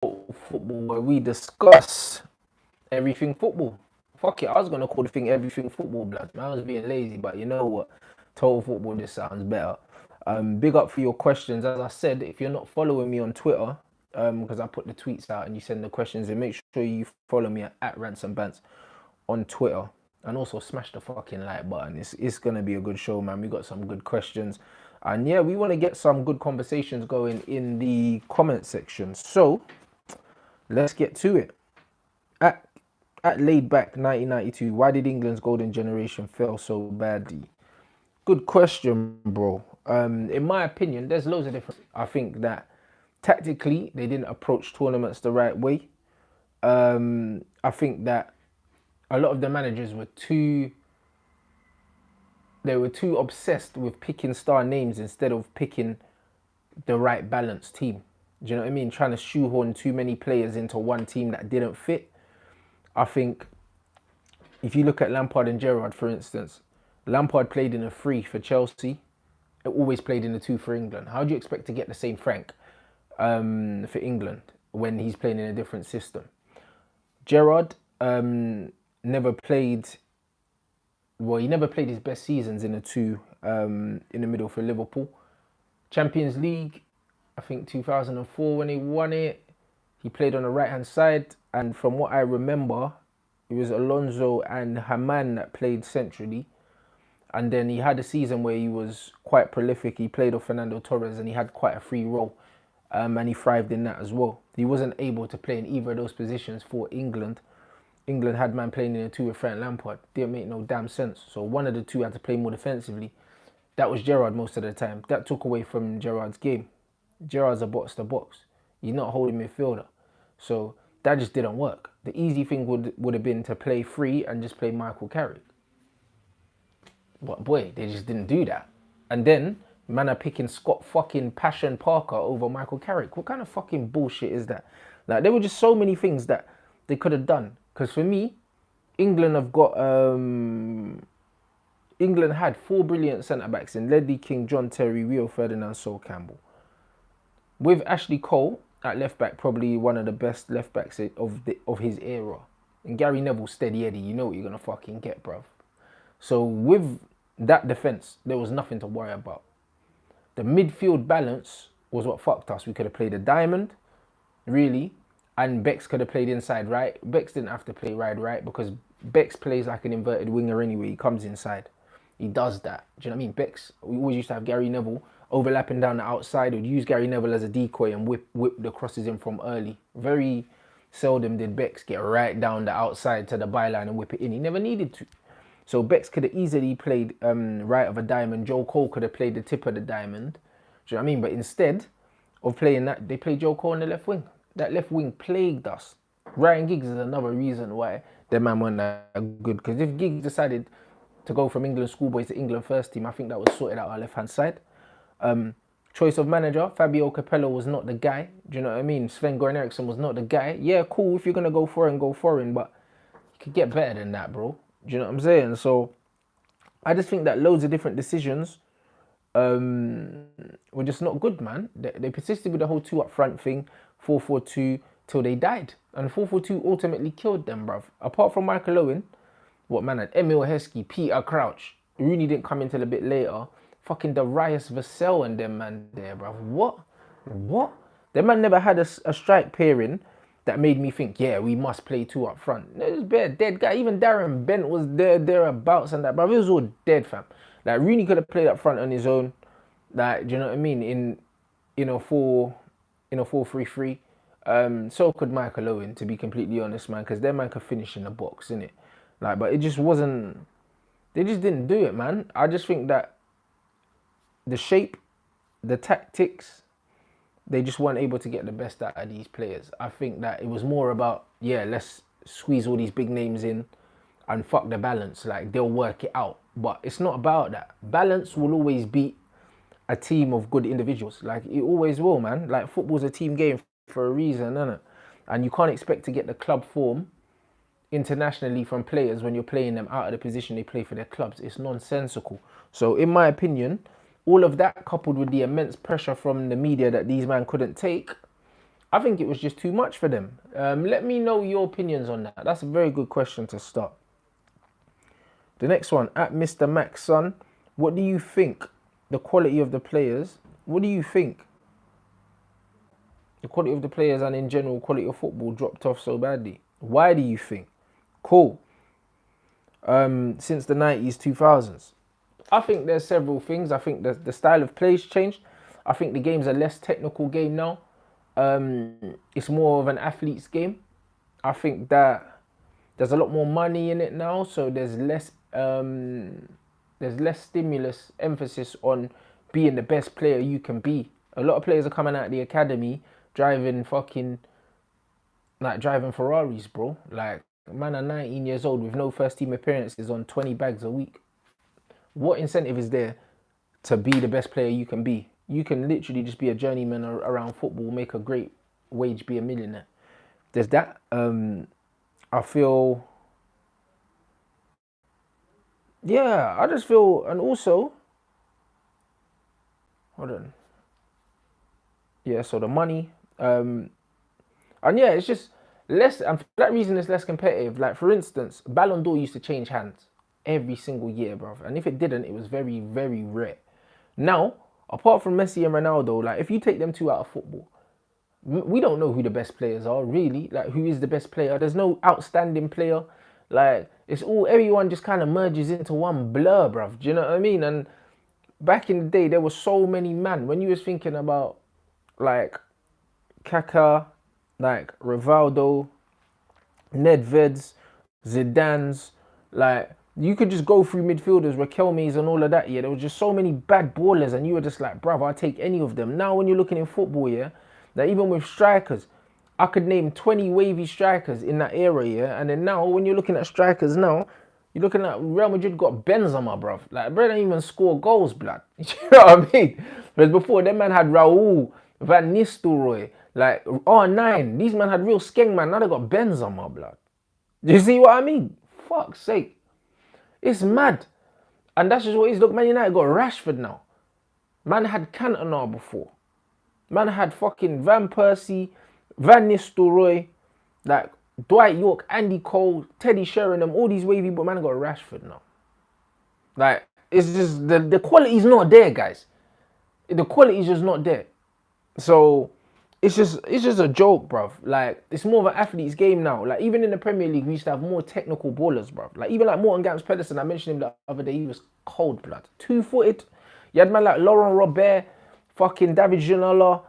Football, where we discuss everything football. Fuck it, I was gonna call the thing everything football, blood. Man, I was being lazy, but you know what? Total football just sounds better. Big up for your questions. As I said, if you're not following me on Twitter, because I put the tweets out and you send the questions, and make sure you follow me at Rants and Bants on Twitter. And also smash the fucking like button. It's gonna be a good show, man. We got some good questions. And yeah, we want to get some good conversations going in the comment section. So let's get to it. At at laid back 1992, why did England's golden generation fail so badly? Good question, bro. In my opinion, there's loads of different. I think that tactically they didn't approach tournaments the right way. I think that a lot of the managers were too obsessed with picking star names instead of picking the right balanced team. Do you know what I mean? Trying to shoehorn too many players into one team that didn't fit. I think if you look at Lampard and Gerrard, for instance, Lampard played in a 3 for Chelsea. It always played in a 2 for England. How do you expect to get the same Frank for England when he's playing in a different system? Gerrard never played. Well, he never played his best seasons in a 2 in the middle for Liverpool. Champions League, I think 2004 when he won it, he played on the right hand side, and from what I remember, it was Alonso and Haman that played centrally. And then he had a season where he was quite prolific. He played with Fernando Torres and he had quite a free role, and he thrived in that as well. He wasn't able to play in either of those positions for England. England had man playing in a 2 with Frank Lampard. Didn't make no damn sense. So one of the two had to play more defensively. That was Gerrard most of the time. That took away from Gerrard's game. Gerrard's a box to box. He's not a holding midfielder. So that just didn't work. The easy thing would have been to play free and just play Michael Carrick. But boy, they just didn't do that. And then, man are picking Scott fucking Passion Parker over Michael Carrick. What kind of fucking bullshit is that? Like, there were just so many things that they could have done. Because for me, England have got... England had 4 brilliant centre-backs in Ledley King, John Terry, Rio Ferdinand, Sol Campbell. With Ashley Cole at left-back, probably one of the best left-backs of his era. And Gary Neville, steady Eddie, you know what you're going to fucking get, bruv. So with that defence, there was nothing to worry about. The midfield balance was what fucked us. We could have played a diamond, really, and Bex could have played inside right. Bex didn't have to play right because Bex plays like an inverted winger anyway. He comes inside. He does that. Do you know what I mean? Bex, we always used to have Gary Neville overlapping down the outside. We'd use Gary Neville as a decoy and whip the crosses in from early. Very seldom did Bex get right down the outside to the byline and whip it in. He never needed to. So Bex could have easily played right of a diamond. Joe Cole could have played the tip of the diamond. Do you know what I mean? But instead of playing that, they played Joe Cole on the left wing. That left wing plagued us. Ryan Giggs is another reason why the man weren't that good. Because if Giggs decided to go from England schoolboys to England first team, I think that would sort it out our left-hand side. Choice of manager, Fabio Capello was not the guy. Do you know what I mean? Sven-Goran Eriksson was not the guy. Yeah, cool, if you're going to go foreign, go foreign. But you could get better than that, bro. Do you know what I'm saying? So I just think that loads of different decisions were just not good, man. They persisted with the whole 2 up front thing, 4-4-2, till they died. And 4-4-2 ultimately killed them, bruv. Apart from Michael Owen, what man had? Emil Heskey, Peter Crouch. Rooney didn't come until a bit later. Fucking Darius Vassell and them man there, bruv. What? Them man never had a strike pairing that made me think, yeah, we must play 2 up front. It was bare dead guy. Even Darren Bent was thereabouts and that, bruv. It was all dead, fam. Like, Rooney could have played up front on his own. Like, do you know what I mean? In a 4-3-3. So could Michael Owen, to be completely honest, man, because their man could finish in the box, innit? Like, but it just wasn't. They just didn't do it, man. I just think that the shape, the tactics, they just weren't able to get the best out of these players. I think that it was more about, yeah, let's squeeze all these big names in and fuck the balance. Like, they'll work it out. But it's not about that. Balance will always beat a team of good individuals. Like, it always will, man. Like, football's a team game for a reason, isn't it? And you can't expect to get the club form internationally from players when you're playing them out of the position they play for their clubs. It's nonsensical. So, in my opinion, all of that coupled with the immense pressure from the media that these men couldn't take I think it was just too much for them. Let me know your opinions on that. That's a very good question to start. The next one, at Mr. Max Son, what do you think the quality of the players? What do you think the quality of the players and in general quality of football dropped off so badly? Why do you think? Cool. Since the 90s, 2000s. I think there's several things. I think the style of play's changed. I think the game's a less technical game now. It's more of an athlete's game. I think that there's a lot more money in it now, so there's less stimulus, emphasis on being the best player you can be. A lot of players are coming out of the academy driving driving Ferraris, bro. Like, man are 19 years old with no first team appearances on 20 bags a week. What incentive is there to be the best player you can be? You can literally just be a journeyman around football, make a great wage, be a millionaire. There's that. I feel, yeah, I just feel, and also, hold on. Yeah, so the money, and yeah, it's just less, and for that reason, it's less competitive. Like, for instance, Ballon d'Or used to change hands every single year, bro. And if it didn't, it was very, very rare. Now, apart from Messi and Ronaldo, like, if you take them two out of football, we don't know who the best players are, really. Like, who is the best player? There's no outstanding player. Like, it's all, everyone just kind of merges into one blur, bruv. Do you know what I mean? And back in the day, there were so many man. When you was thinking about, like, Kaká, like, Rivaldo, Nedved's, Zidane's, like, you could just go through midfielders, Raquelme's and all of that, yeah. There was just so many bad ballers and you were just like, bruv, I'll take any of them. Now when you're looking in football, yeah, that even with strikers, I could name 20 wavy strikers in that era, yeah. And then now when you're looking at strikers now, you're looking at Real Madrid got Benzema, bruv. Like, bro don't even score goals, blood. You know what I mean? Whereas before, them man had Raul, Van Nistelrooy, like R9. These men had real skeng, man. Now they got Benzema, blood. Do you see what I mean? Fuck's sake. It's mad. And that's just what it is. Look, Man United got Rashford now. Man had Cantona before. Man had fucking Van Persie, Van Nistelrooy, like Dwight York, Andy Cole, Teddy Sheringham, all these wavy, but man got Rashford now. Like, it's just, the quality's not there, guys. The quality's just not there. So, it's just a joke, bruv. Like, it's more of an athlete's game now. Like, even in the Premier League, we used to have more technical ballers, bruv. Like, even like Morton Gamps Pedersen, I mentioned him the other day, he was cold blood. 2-footed. You had man like Laurent Robert, fucking David Ginola,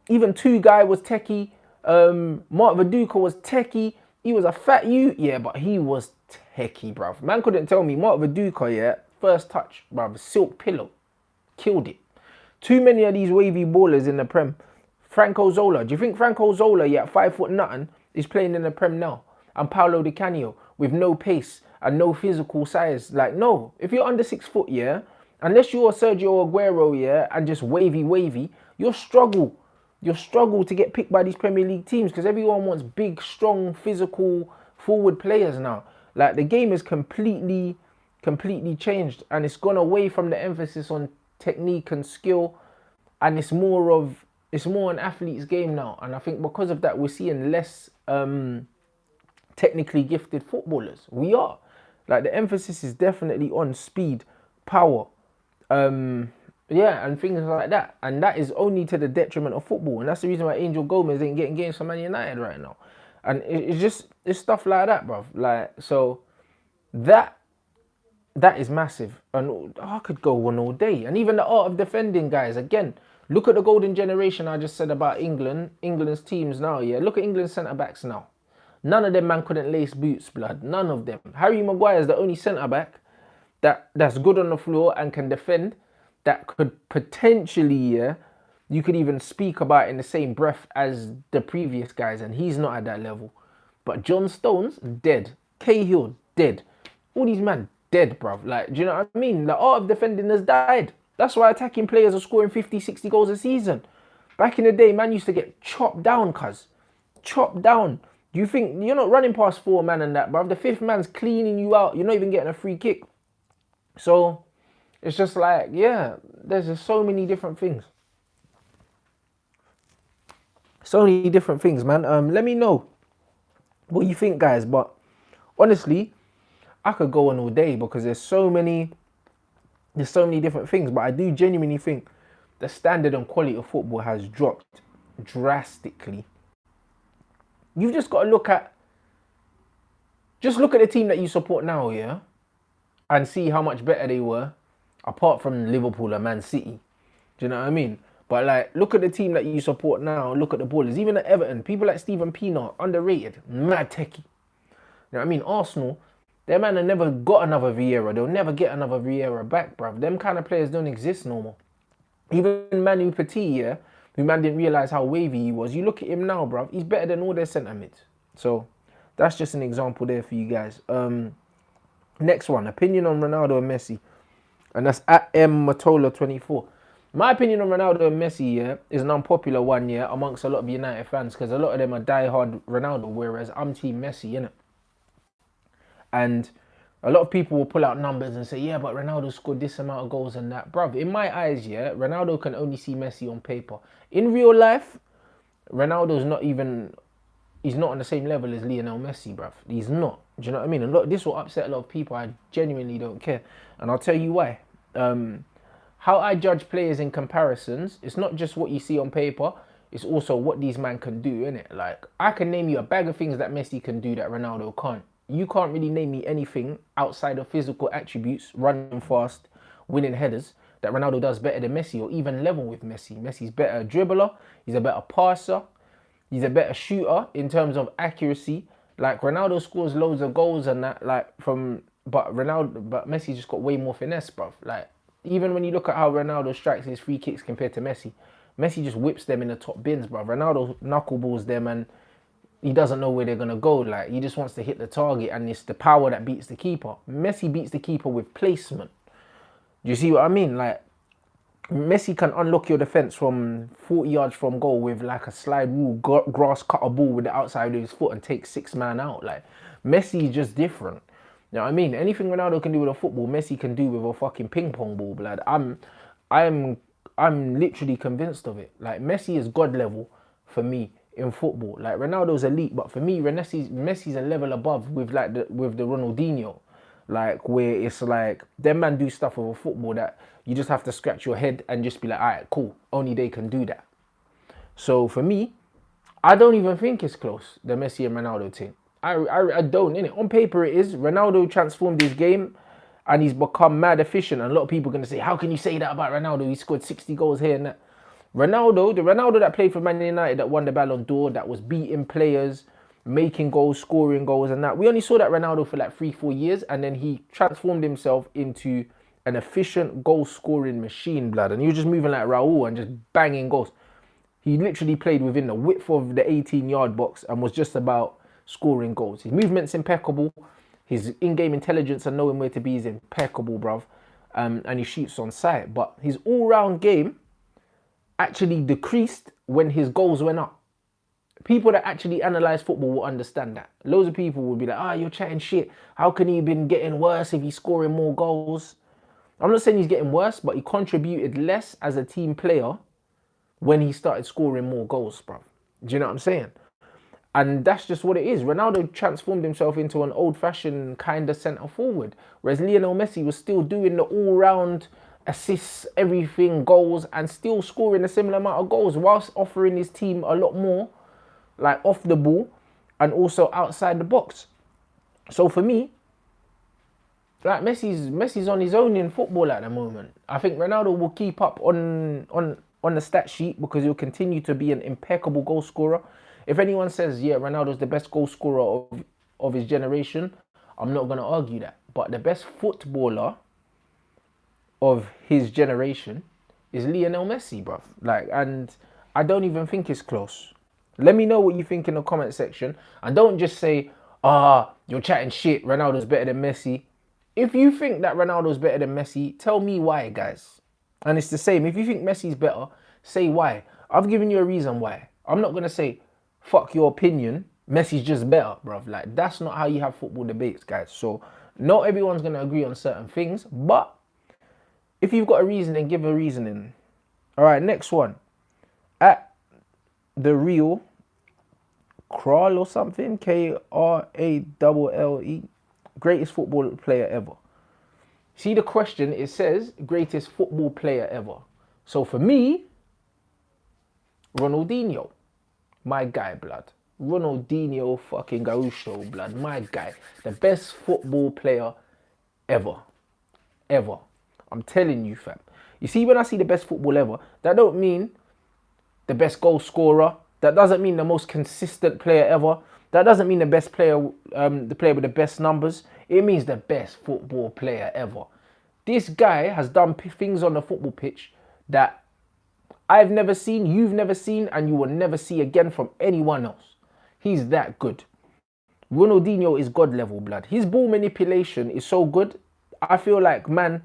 even Two Guy was techie. Mark Viduka was techie. He was a fat you, yeah, but he was techie, bruv. Man couldn't tell me. Mark Viduka, yeah, first touch, bruv, silk pillow. Killed it. Too many of these wavy ballers in the Prem. Franco Zola. Do you think Franco Zola, yeah, 5 foot nothing, is playing in the Prem now? And Paolo Di Canio with no pace and no physical size. Like, no. If you're under 6 foot, yeah, unless you're Sergio Aguero, yeah, and just wavy, you'll struggle. You'll struggle to get picked by these Premier League teams because everyone wants big, strong, physical, forward players now. Like, the game is completely changed and it's gone away from the emphasis on technique and skill, and it's more an athlete's game now. And I think because of that, we're seeing less technically gifted footballers. We are. Like, the emphasis is definitely on speed, power, yeah, and things like that. And that is only to the detriment of football. And that's the reason why Angel Gomez ain't getting games for Man United right now. And it's stuff like that, bruv. Like, so that is massive. And I could go on all day. And even the art of defending, guys, again, look at the golden generation I just said about England, England's teams now, yeah. Look at England's centre-backs now. None of them, man, couldn't lace boots, blood. None of them. Harry Maguire is the only centre-back that's good on the floor and can defend, that could potentially, yeah, you could even speak about in the same breath as the previous guys, and he's not at that level. But John Stones, dead. Cahill, dead. All these men, dead, bruv. Like, do you know what I mean? The art of defending has died. That's why attacking players are scoring 50, 60 goals a season. Back in the day, man used to get chopped down, cuz. Chopped down. You think, you're not running past 4 man and that, bruv. The 5th man's cleaning you out. You're not even getting a free kick. So, it's just like, yeah, there's just so many different things. So many different things, man. Let me know what you think, guys. But honestly, I could go on all day because there's so many different things. But I do genuinely think the standard and quality of football has dropped drastically. You've just got to look at the team that you support now, yeah, and see how much better they were, apart from Liverpool and Man City. Do you know what I mean? But like, look at the team that you support now. Look at the ballers. Even at Everton, people like Steven Pienaar, underrated, mad techie. You know what I mean? Arsenal, their man have never got another Vieira. They'll never get another Vieira back, bruv. Them kind of players don't exist no more. Even Manu Petit, yeah, who man didn't realise how wavy he was. You look at him now, bruv. He's better than all their centre mids. So that's just an example there for you guys. Next one, opinion on Ronaldo and Messi. And that's at Matola24. My opinion on Ronaldo and Messi, yeah, is an unpopular one, yeah, amongst a lot of United fans, because a lot of them are diehard Ronaldo, whereas I'm Team Messi, innit? And a lot of people will pull out numbers and say, yeah, but Ronaldo scored this amount of goals and that. Bruv, in my eyes, yeah, Ronaldo can only see Messi on paper. In real life, Ronaldo's not even, he's not on the same level as Lionel Messi, bruv. He's not. Do you know what I mean? And this will upset a lot of people. I genuinely don't care. And I'll tell you why. How I judge players in comparisons, it's not just what you see on paper, it's also what these men can do, innit? Like, I can name you a bag of things that Messi can do that Ronaldo can't. You can't really name me anything outside of physical attributes, running fast, winning headers, that Ronaldo does better than Messi or even level with Messi. Messi's better dribbler, he's a better passer, he's a better shooter in terms of accuracy. Like, Ronaldo scores loads of goals and that, like, but Messi just got way more finesse, bruv. Like, even when you look at how Ronaldo strikes his free kicks compared to Messi, Messi just whips them in the top bins, bruv. Ronaldo knuckleballs them and he doesn't know where they're going to go. Like, he just wants to hit the target and it's the power that beats the keeper. Messi beats the keeper with placement. Do you see what I mean? Like, Messi can unlock your defense from 40 yards from goal with like a slide rule, grass cutter ball with the outside of his foot and take 6 man out. Like, Messi is just different. You know what I mean? Anything Ronaldo can do with a football, Messi can do with a fucking ping pong ball, blood. I'm literally convinced of it. Like, Messi is God level for me in football. Like, Ronaldo's elite, but for me, Messi's a level above with the Ronaldinho. Like, where it's like, them man do stuff with a football that you just have to scratch your head and just be like, all right, cool. Only they can do that. So for me, I don't even think it's close, the Messi and Ronaldo thing. I don't, innit? On paper it is. Ronaldo transformed his game and he's become mad efficient. And a lot of people are going to say, how can you say that about Ronaldo? He scored 60 goals here and that. The Ronaldo that played for Man United, that won the Ballon d'Or, that was beating players, making goals, scoring goals and that. We only saw that Ronaldo for like 3-4 years and then he transformed himself into an efficient goal-scoring machine, blood. And he was just moving like Raul and just banging goals. He literally played within the width of the 18-yard box and was just about scoring goals. His movement's impeccable. His in-game intelligence and knowing where to be is impeccable, bruv. And he shoots on sight. But his all-round game actually decreased when his goals went up. People that actually analyse football will understand that. Loads of people will be like, you're chatting shit. How can he been getting worse if he's scoring more goals? I'm not saying he's getting worse, but he contributed less as a team player when he started scoring more goals, bruv. Do you know what I'm saying? And that's just what it is. Ronaldo transformed himself into an old-fashioned kind of centre-forward, whereas Lionel Messi was still doing the all-round assists, everything, goals, and still scoring a similar amount of goals whilst offering his team a lot more, like off the ball and also outside the box. So for me, like, Messi's on his own in football at the moment. I think Ronaldo will keep up on the stat sheet because he'll continue to be an impeccable goal scorer. If anyone says, yeah, Ronaldo's the best goal scorer of his generation, I'm not going to argue that. But the best footballer of his generation is Lionel Messi, bruv. Like, and I don't even think it's close. Let me know what you think in the comment section. And don't just say, you're chatting shit, Ronaldo's better than Messi. If you think that Ronaldo's better than Messi, tell me why, guys. And it's the same. If you think Messi's better, say why. I've given you a reason why. I'm not going to say, fuck your opinion, Messi's just better, bruv. Like, that's not how you have football debates, guys. So, not everyone's going to agree on certain things, but if you've got a reason, then give a reasoning. All right, next one. At the real Kral or something, Krale, greatest football player ever. See the question, it says greatest football player ever. So for me, Ronaldinho, my guy, blood. Ronaldinho fucking Gaucho, blood, my guy. The best football player ever. Ever. I'm telling you, fam. You see, when I see the best football ever, that don't mean the best goal scorer. That doesn't mean the most consistent player ever. That doesn't mean the best player, the player with the best numbers. It means the best football player ever. This guy has done things on the football pitch that I've never seen, you've never seen, and you will never see again from anyone else. He's that good. Ronaldinho is God level, blood. His ball manipulation is so good. I feel like man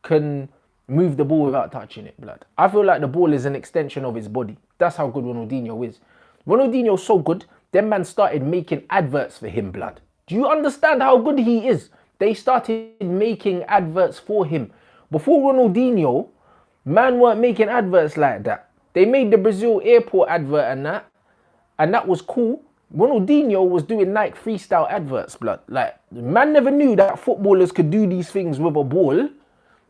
can move the ball without touching it, blood. I feel like the ball is an extension of his body. That's how good Ronaldinho is. Ronaldinho's so good, them man started making adverts for him, blood. Do you understand how good he is? They started making adverts for him. Before Ronaldinho, man weren't making adverts like that. They made the Brazil airport advert and that was cool. Ronaldinho was doing Nike freestyle adverts, blood. Like, man never knew that footballers could do these things with a ball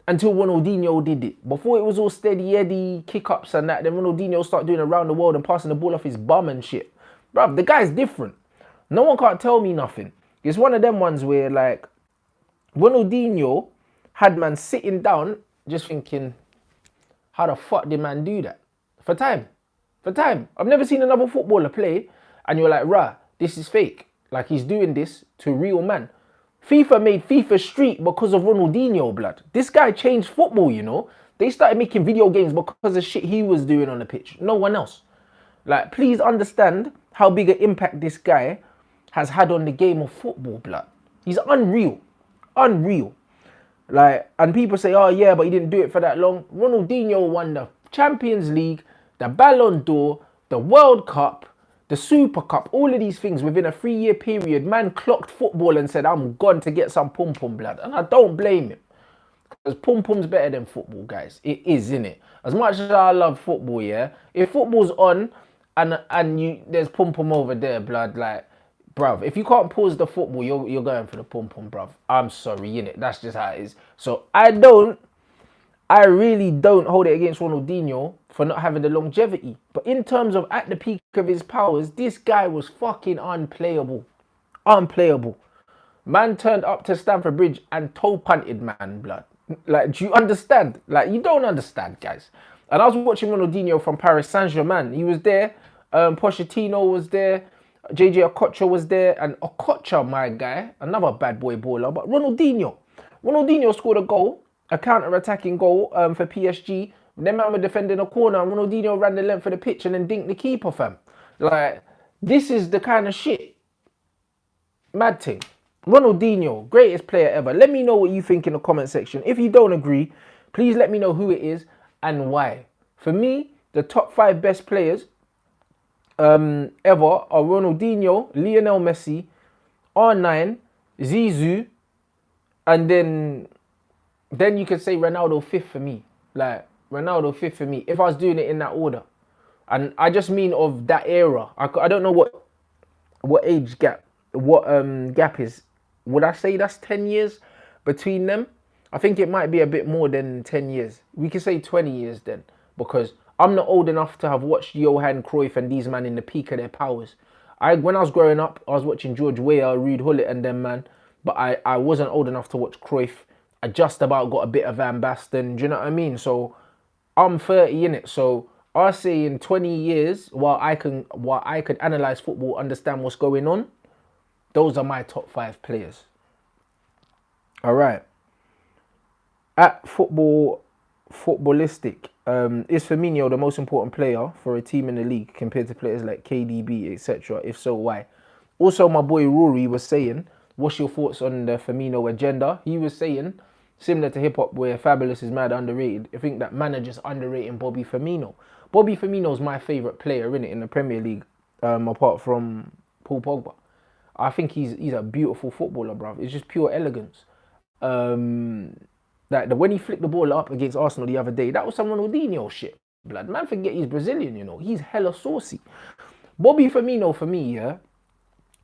until Ronaldinho did it. Before it was all steady Eddie, kick-ups and that, then Ronaldinho started doing around the world and passing the ball off his bum and shit. Bruv, the guy's different. No one can't tell me nothing. It's one of them ones where, like, Ronaldinho had man sitting down just thinking, how the fuck did man do that? For time. For time. I've never seen another footballer play and you're like, rah, this is fake. Like, he's doing this to real man. FIFA made FIFA Street because of Ronaldinho, blood. This guy changed football, you know. They started making video games because of shit he was doing on the pitch. No one else. Like, please understand how big an impact this guy has had on the game of football, blood. He's unreal. Unreal. Like, and people say, oh yeah, but he didn't do it for that long. Ronaldinho won the Champions League, the Ballon d'Or, the World Cup, the Super Cup, all of these things within a 3-year period. Man clocked football and said, I'm gone to get some pum-pum, blood. And I don't blame him. Because pum-pum's better than football, guys. It is, innit? As much as I love football, yeah, if football's on and there's pum-pum over there, blood, like, bruv, if you can't pause the football, you're going for the pum-pum, bruv. I'm sorry, innit? That's just how it is. So I really don't hold it against Ronaldinho for not having the longevity. But in terms of at the peak of his powers, this guy was fucking unplayable. Unplayable. Man turned up to Stamford Bridge and toe punted, man, blood. Like, do you understand? Like, you don't understand, guys. And I was watching Ronaldinho from Paris Saint-Germain. He was there. Pochettino was there. JJ Okocha was there. And Okocha, my guy, another bad boy baller. But Ronaldinho scored a goal. A counter-attacking goal for PSG. Them man were defending a corner and Ronaldinho ran the length of the pitch and then dinked the keeper, fam. Like, this is the kind of shit. Mad thing. Ronaldinho, greatest player ever. Let me know what you think in the comment section. If you don't agree, please let me know who it is and why. For me, the top 5 best players ever are Ronaldinho, Lionel Messi, R9, Zizou, and then you could say Ronaldo 5th for me. Like, Ronaldo 5th for me, if I was doing it in that order. And I just mean of that era. I don't know what age gap, gap is. Would I say that's 10 years between them? I think it might be a bit more than 10 years. We could say 20 years then. Because I'm not old enough to have watched Johan Cruyff and these men in the peak of their powers. When I was growing up, I was watching George Weah, Ruud Gullit and them, man. But I wasn't old enough to watch Cruyff. I just about got a bit of Van Basten, do you know what I mean? So I'm 30 in it. So I say in 20 years, while I could analyze football, understand what's going on, those are my top 5 players. All right. At footballistic, is Firmino the most important player for a team in the league compared to players like KDB, etc.? If so, why? Also, my boy Rory was saying, what's your thoughts on the Firmino agenda? He was saying, similar to hip-hop where Fabulous is mad underrated, I think that managers underrating Bobby Firmino. Bobby Firmino's my favourite player in the Premier League, apart from Paul Pogba. I think he's a beautiful footballer, bruv. It's just pure elegance. Like when he flicked the ball up against Arsenal the other day, that was some Ronaldinho shit. blood. Man, forget he's Brazilian, you know. He's hella saucy. Bobby Firmino, for me, yeah,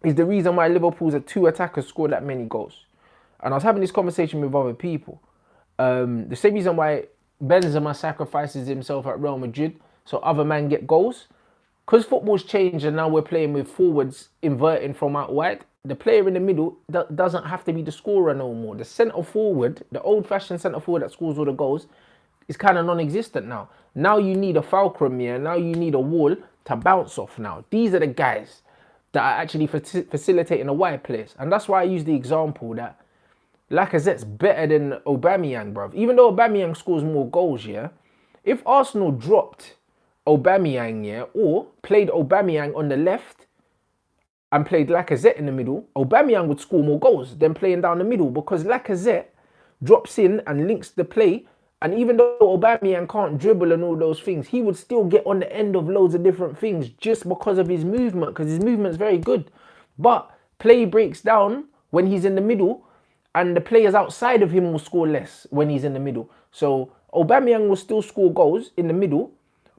is the reason why Liverpool's two attackers scored that many goals. And I was having this conversation with other people. The same reason why Benzema sacrifices himself at Real Madrid so other men get goals. Because football's changed and now we're playing with forwards inverting from out wide, the player in the middle doesn't have to be the scorer no more. The centre forward, the old-fashioned centre forward that scores all the goals, is kind of non-existent now. Now you need a fulcrum here. Now you need a wall to bounce off now. These are the guys that are actually facilitating the wide players. And that's why I use the example that Lacazette's better than Aubameyang, bruv. Even though Aubameyang scores more goals, yeah, if Arsenal dropped Aubameyang, yeah, or played Aubameyang on the left and played Lacazette in the middle, Aubameyang would score more goals than playing down the middle because Lacazette drops in and links the play. And even though Aubameyang can't dribble and all those things, he would still get on the end of loads of different things just because of his movement, because his movement's very good. But play breaks down when he's in the middle, and the players outside of him will score less when he's in the middle. So Aubameyang will still score goals in the middle,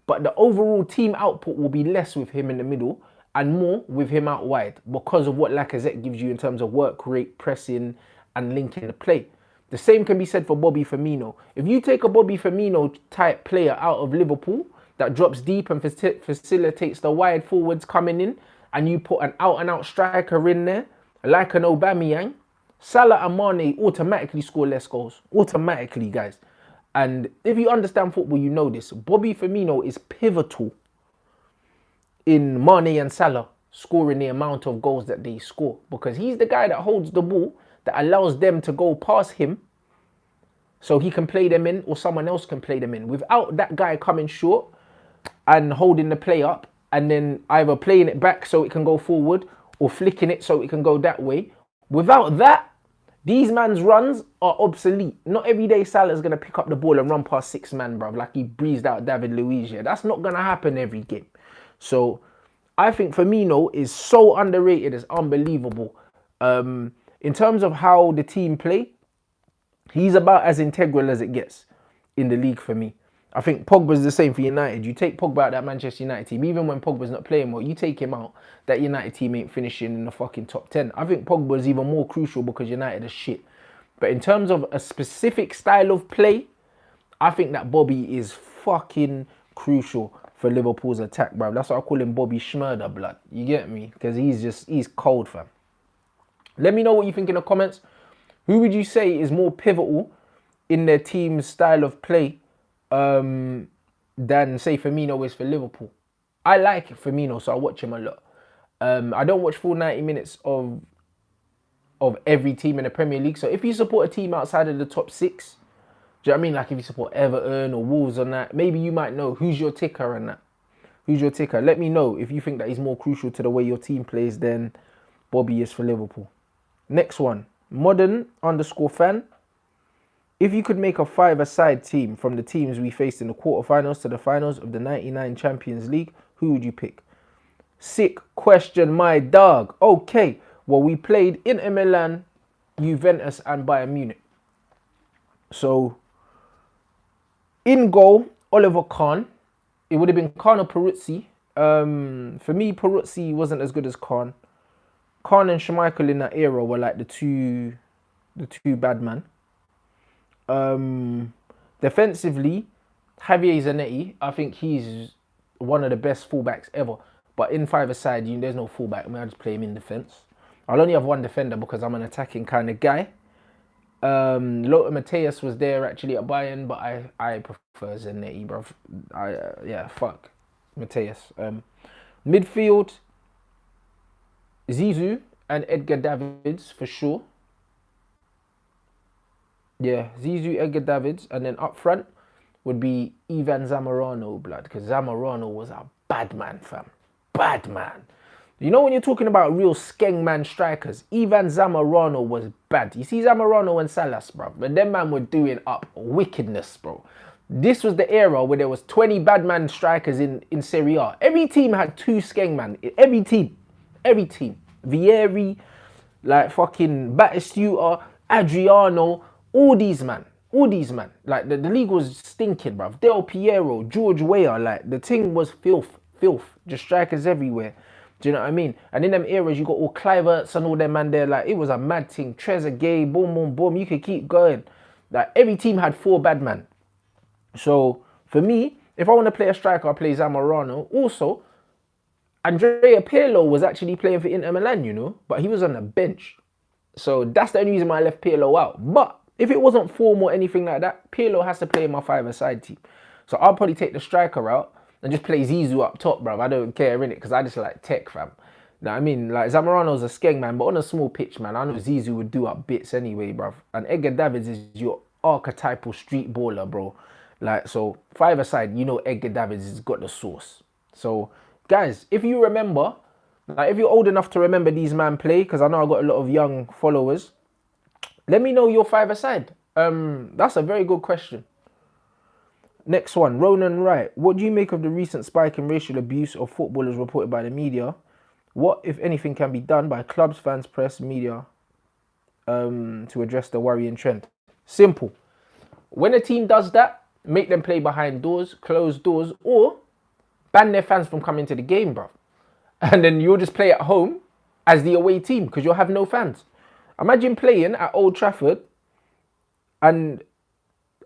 but the overall team output will be less with him in the middle and more with him out wide because of what Lacazette gives you in terms of work rate, pressing, and linking the play. The same can be said for Bobby Firmino. If you take a Bobby Firmino type player out of Liverpool that drops deep and facilitates the wide forwards coming in, and you put an out-and-out striker in there, like an Aubameyang, Salah and Mane automatically score less goals. Automatically, guys. And if you understand football, you know this. Bobby Firmino is pivotal in Mane and Salah scoring the amount of goals that they score, because he's the guy that holds the ball, that allows them to go past him so he can play them in or someone else can play them in. Without that guy coming short and holding the play up and then either playing it back so it can go forward or flicking it so it can go that way. Without that, these man's runs are obsolete. Not every day Salah's going to pick up the ball and run past 6 man, bruv, like he breezed out David Luiz. Yeah, that's not going to happen every game. So I think Firmino is so underrated. It's unbelievable. In terms of how the team play, he's about as integral as it gets in the league for me. I think Pogba's the same for United. You take Pogba out that Manchester United team, even when Pogba's not playing well, you take him out, that United team ain't finishing in the fucking top 10. I think Pogba's even more crucial because United is shit. But in terms of a specific style of play, I think that Bobby is fucking crucial for Liverpool's attack, bro. That's why I call him Bobby Schmurder, blood. You get me? Because he's cold, fam. Let me know what you think in the comments. Who would you say is more pivotal in their team's style of play than, say, Firmino is for Liverpool? I like Firmino, so I watch him a lot. I don't watch full 90 minutes of every team in the Premier League. So if you support a team outside of the top 6, do you know what I mean? Like if you support Everton or Wolves on that, maybe you might know who's your ticker on that. Who's your ticker? Let me know if you think that he's more crucial to the way your team plays than Bobby is for Liverpool. Next one, modern_fan. If you could make a 5-a-side team from the teams we faced in the quarterfinals to the finals of the 99 Champions League, who would you pick? Sick question, my dog. Okay, well, we played Inter Milan, Juventus, and Bayern Munich. So, in goal, Oliver Kahn. It would have been Kahn or Peruzzi. For me, Peruzzi wasn't as good as Kahn. Kahn and Schmeichel in that era were like the two bad men. Defensively, Javier Zanetti, I think he's one of the best fullbacks ever. But in 5-a-side, there's no fullback. I mean, I just play him in defence. I'll only have one defender because I'm an attacking kind of guy. Lothar Matthäus was there actually at Bayern, but I prefer Zanetti, bro. Yeah, fuck Matthäus. Midfield, Zizou and Edgar Davids for sure. Yeah, Zizou, Edgar Davids, and then up front would be Ivan Zamorano, blood, because Zamorano was a bad man, fam. Bad man. You know when you're talking about real skeng man strikers, Ivan Zamorano was bad. You see Zamorano and Salas, bro, but them man were doing up wickedness, bro. This was the era where there was 20 bad man strikers in Serie A. Every team had 2 skeng man. Every team. Vieri, like fucking Batistuta, Adriano, all these man. All these man, like the league was stinking, bruv. Del Piero, George Weah, like the thing was filth, just strikers everywhere. Do you know what I mean? And in them eras, you got all Cliverts and all them man there. Like it was a mad thing. Trezeguet, boom, boom, boom. You could keep going. Like every team had 4 bad men. So for me, if I want to play a striker, I play Zamorano. Also, Andrea Pirlo was actually playing for Inter Milan, you know, but he was on the bench. So that's the only reason why I left Pirlo out. But if it wasn't form or anything like that, Pirlo has to play in my 5-a-side team. So I'll probably take the striker out and just play Zizou up top, bruv. I don't care, innit? Because I just like tech, fam. You know what I mean? Like, Zamorano's a skeng, man. But on a small pitch, man, I know Zizou would do up bits anyway, bruv. And Edgar Davids is your archetypal street baller, bro. Like, so 5-a-side, you know Edgar Davids has got the sauce. So, guys, if you remember, like, if you're old enough to remember these man play, because I know I got a lot of young followers, let me know your 5-a-side. That's a very good question. Next one, Ronan Wright. What do you make of the recent spike in racial abuse of footballers reported by the media? What, if anything, can be done by clubs, fans, press, media to address the worrying trend? Simple. When a team does that, make them play behind doors, closed doors, or ban their fans from coming to the game, bro. And then you'll just play at home as the away team because you'll have no fans. Imagine playing at Old Trafford and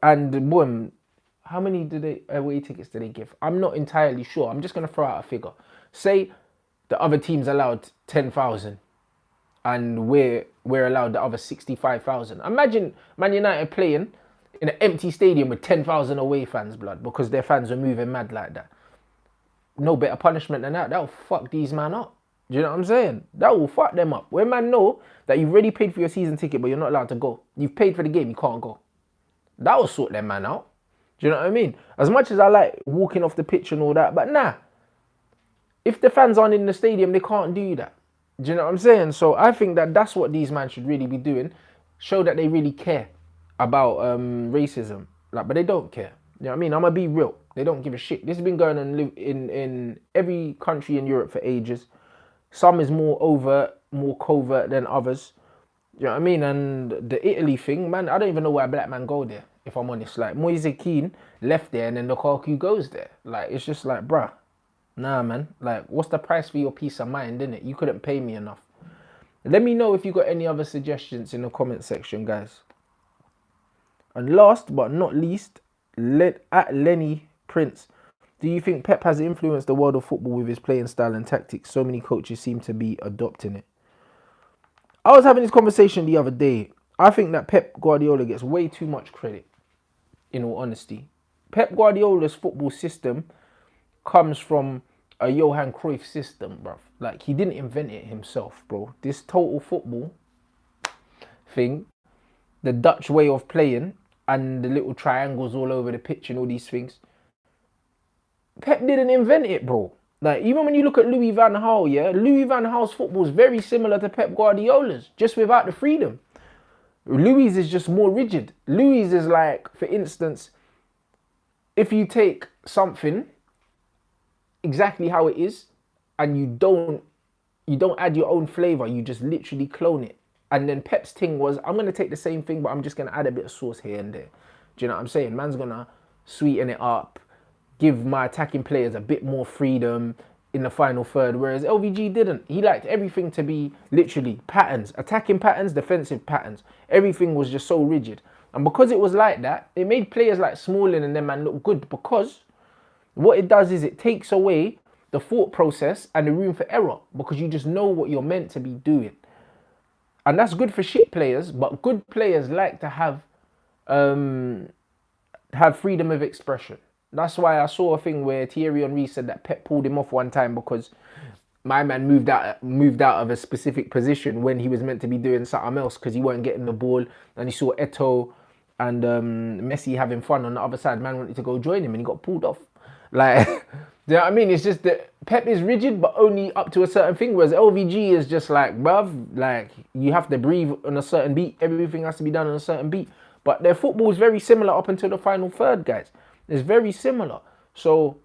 boom, how many away tickets do they give? I'm not entirely sure. I'm just going to throw out a figure. Say the other team's allowed 10,000 and we're allowed the other 65,000. Imagine Man United playing in an empty stadium with 10,000 away fans, blood, because their fans are moving mad like that. No better punishment than that. That'll fuck these man up. Do you know what I'm saying? That will fuck them up. When man know that you've already paid for your season ticket, but you're not allowed to go. You've paid for the game, you can't go. That will sort them man out. Do you know what I mean? As much as I like walking off the pitch and all that, but nah. If the fans aren't in the stadium, they can't do that. Do you know what I'm saying? So I think that that's what these men should really be doing. Show that they really care about racism. Like, but they don't care. You know what I mean? I'm going to be real. They don't give a shit. This has been going on in every country in Europe for ages. Some is more overt, more covert than others. You know what I mean? And the Italy thing, man, I don't even know why a black man go there, if I'm honest. Like, Moise Kean left there and then Lukaku goes there. Like, it's just like, bruh, nah, man. Like, what's the price for your peace of mind, innit? You couldn't pay me enough. Let me know if you got any other suggestions in the comment section, guys. And last but not least, at Lenny Prince. Do you think Pep has influenced the world of football with his playing style and tactics? So many coaches seem to be adopting it. I was having this conversation the other day. I think that Pep Guardiola gets way too much credit, in all honesty. Pep Guardiola's football system comes from a Johan Cruyff system, bruv. Like, he didn't invent it himself, bro. This total football thing, the Dutch way of playing, and the little triangles all over the pitch and all these things, Pep didn't invent it, bro. Like, even when you look at Louis van Gaal, yeah, Louis van Gaal's football is very similar to Pep Guardiola's, just without the freedom. Louis is just more rigid. Louis is like, for instance, if you take something exactly how it is and you don't add your own flavor, you just literally clone it. And then Pep's thing was, I'm going to take the same thing, but I'm just going to add a bit of sauce here and there. Do you know what I'm saying? Man's going to sweeten it up, give my attacking players a bit more freedom in the final third, whereas LVG didn't. He liked everything to be literally patterns, attacking patterns, defensive patterns. Everything was just so rigid. And because it was like that, it made players like Smalling and them man look good, because what it does is it takes away the thought process and the room for error, because you just know what you're meant to be doing. And that's good for shit players, but good players like to have freedom of expression. That's why I saw a thing where Thierry Henry said that Pep pulled him off one time because my man moved out of a specific position when he was meant to be doing something else because he weren't getting the ball, and he saw Eto'o and Messi having fun on the other side. Man wanted to go join him and he got pulled off. Like, do you know what I mean? It's just that Pep is rigid, but only up to a certain thing, whereas LVG is just like, bruv, like, you have to breathe on a certain beat. Everything has to be done on a certain beat. But their football is very similar up until the final third, guys. It's very similar. So,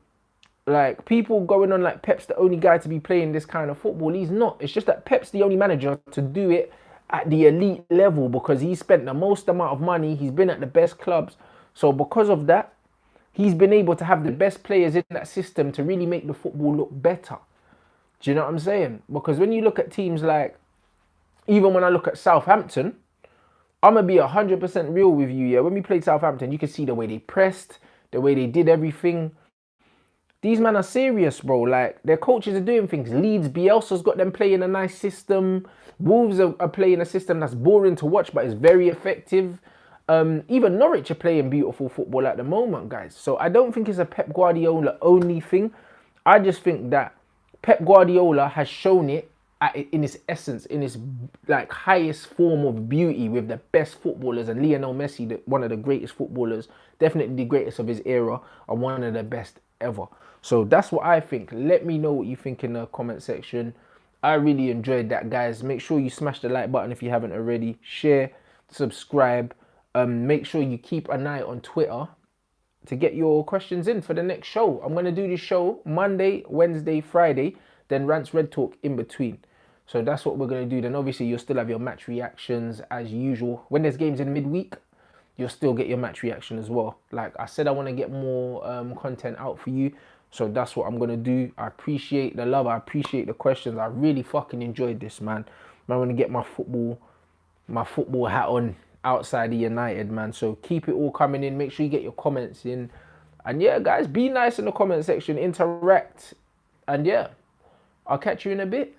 like, people going on like Pep's the only guy to be playing this kind of football. He's not. It's just that Pep's the only manager to do it at the elite level because he spent the most amount of money. He's been at the best clubs. So because of that, he's been able to have the best players in that system to really make the football look better. Do you know what I'm saying? Because when you look at teams like, even when I look at Southampton, I'm going to be 100% real with you, yeah? When we played Southampton, you can see the way they pressed, the way they did everything. These men are serious, bro. Like, their coaches are doing things. Leeds, Bielsa's got them playing a nice system. Wolves are playing a system that's boring to watch, but is very effective. Even Norwich are playing beautiful football at the moment, guys. So I don't think it's a Pep Guardiola only thing. I just think that Pep Guardiola has shown it in its essence, in its like highest form of beauty with the best footballers, and Lionel Messi, one of the greatest footballers, definitely the greatest of his era, and one of the best ever. So that's what I think. Let me know what you think in the comment section. I really enjoyed that, guys. Make sure you smash the like button if you haven't already. Share, subscribe. Make sure you keep an eye on Twitter to get your questions in for the next show. I'm going to do this show Monday, Wednesday, Friday, then Rants Red Talk in between. So that's what we're going to do. Then obviously you'll still have your match reactions as usual. When there's games in midweek, you'll still get your match reaction as well. Like I said, I want to get more content out for you. So that's what I'm going to do. I appreciate the love. I appreciate the questions. I really fucking enjoyed this, man. I'm going to get my football hat on outside of United, man. So keep it all coming in. Make sure you get your comments in. And yeah, guys, be nice in the comment section. Interact. And yeah, I'll catch you in a bit.